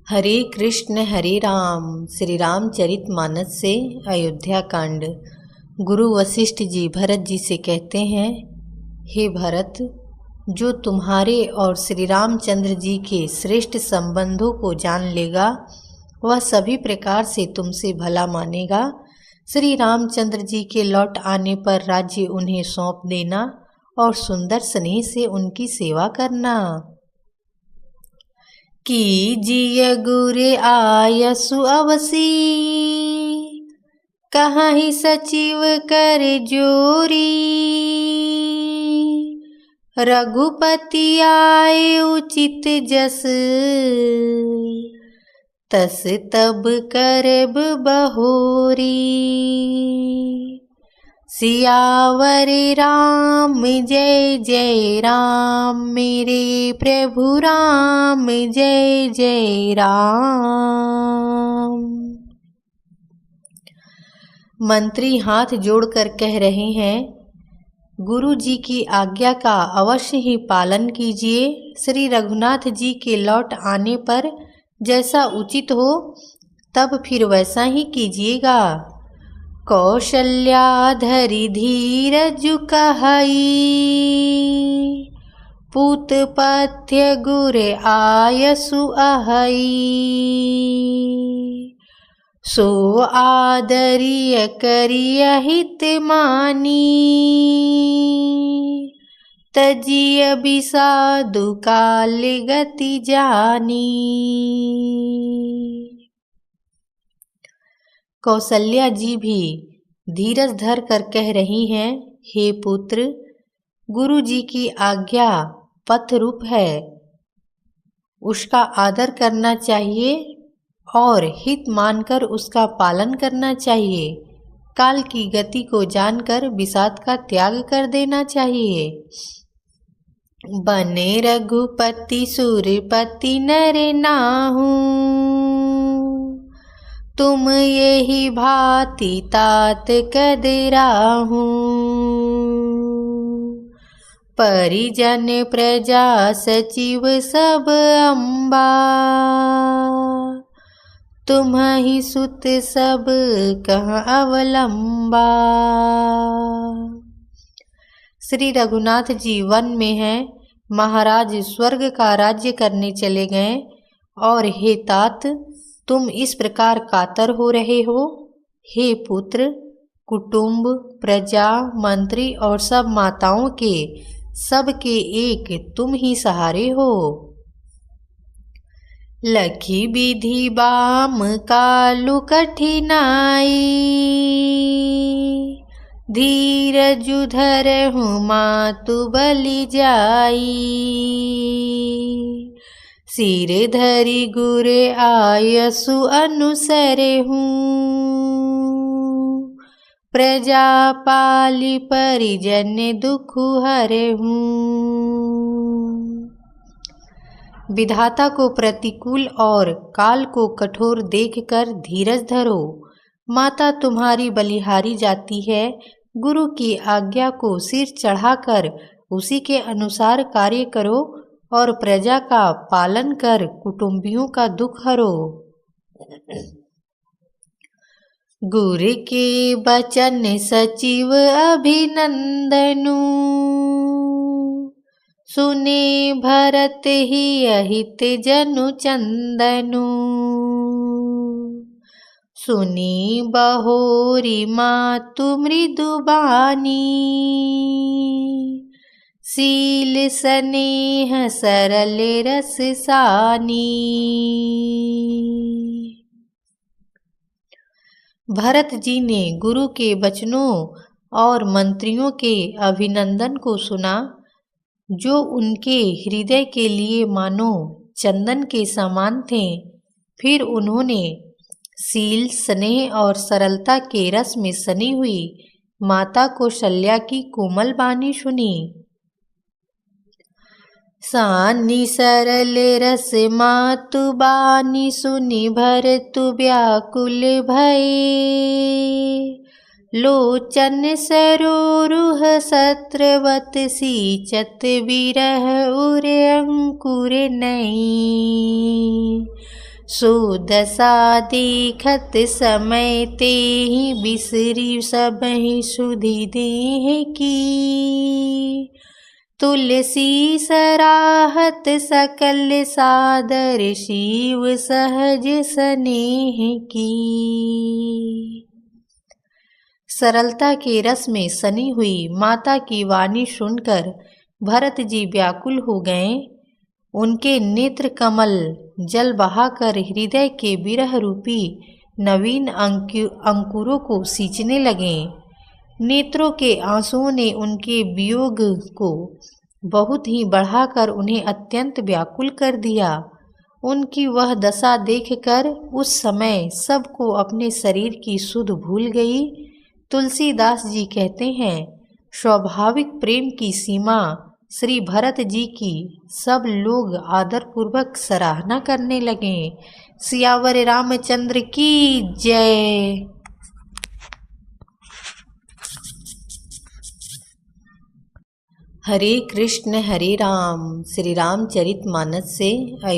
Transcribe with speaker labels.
Speaker 1: हरे कृष्ण हरे राम। श्री रामचरितमानस से अयोध्या कांड। गुरु वशिष्ठ जी भरत जी से कहते हैं, हे भरत, जो तुम्हारे और श्री रामचंद्र जी के श्रेष्ठ संबंधों को जान लेगा वह सभी प्रकार से तुमसे भला मानेगा। श्री रामचंद्र जी के लौट आने पर राज्य उन्हें सौंप देना और सुंदर स्नेह से उनकी सेवा करना। कीजिए गुरे आयसु अवसी, कहाहि सचिव कर जोरी। रघुपति आए उचित जस, तस तब करब बहोरी। सियावर राम जय जय राम, मेरे प्रभु राम जय जय राम। मंत्री हाथ जोड़कर कह रहे हैं, गुरु जी की आज्ञा का अवश्य ही पालन कीजिए। श्री रघुनाथ जी के लौट आने पर जैसा उचित हो तब फिर वैसा ही कीजिएगा। कौशल्या धरि धीरजु कहई, पूत पथ्य गुर आयसु अहई। सो आदरिय करिय हित मानी, तजिय बिसादु काल गति जानी। कौशल्या जी भी धीरज धर कर कह रही हैं, हे पुत्र, गुरु जी की आज्ञा पथ रूप है, उसका आदर करना चाहिए और हित मानकर उसका पालन करना चाहिए। काल की गति को जानकर विषाद का त्याग कर देना चाहिए। बने रघुपति सूरपति नर नाहू, तुम यही भांति तात कदराहू। परिजन प्रजा सचिव सब अम्बा, तुम्हि सुत सब कहाँ अवलंबा। श्री रघुनाथ जी वन में हैं, महाराज स्वर्ग का राज्य करने चले गए और हे तात, तुम इस प्रकार कातर हो रहे हो। हे पुत्र, कुटुंब, प्रजा, मंत्री और सब माताओं के सबके एक तुम ही सहारे हो। लखी विधि बाम कालु कठिनाई, धीरजु धरहु मातु बलि जाई। सिर धरि गुर आयसु अनुसरहूँ, प्रजा पालि परिजन दुख हरहूँ। विधाता को प्रतिकूल और काल को कठोर देखकर धीरज धरो। माता तुम्हारी बलिहारी जाती है। गुरु की आज्ञा को सिर चढ़ाकर उसी के अनुसार कार्य करो और प्रजा का पालन कर कुटुंबियों का दुख हरो। गुरु के बचन सचिव अभिनंदनु, सुने भरत ही अहित जनु चंदनु। सुनी बहोरी मातु मृदुबानी, शील स्नेह सरल रस सानी। भरत जी ने गुरु के वचनों और मंत्रियों के अभिनंदन को सुना, जो उनके हृदय के लिए मानो चंदन के समान थे। फिर उन्होंने शील, स्नेह और सरलता के रस में सनी हुई माता कौशल्या की कोमल वाणी सुनी। सानी सरल रस मातु बानी, सुनि भरतु व्याकुल भये। लोचन सरोरुह सत्रवत सींचत विरह उर अंकुर नई। सो दशा देखत समय ते ही बिसरी सबहि सुधि देह की। तुलसी सराहत सकल सादर शिव सहज स्नेह की। सरलता के रस में सनी हुई माता की वाणी सुनकर भरत जी व्याकुल हो गए। उनके नेत्र कमल जल बहाकर हृदय के विरह रूपी नवीन अंकुरों को सींचने लगे। नेत्रों के आंसुओं ने उनके वियोग को बहुत ही बढ़ाकर उन्हें अत्यंत व्याकुल कर दिया। उनकी वह दशा देखकर उस समय सबको अपने शरीर की सुध भूल गई। तुलसीदास जी कहते हैं, स्वाभाविक प्रेम की सीमा श्री भरत जी की सब लोग आदरपूर्वक सराहना करने लगे। सियावर रामचंद्र की जय। हरे कृष्ण हरे राम। श्री रामचरितमानस से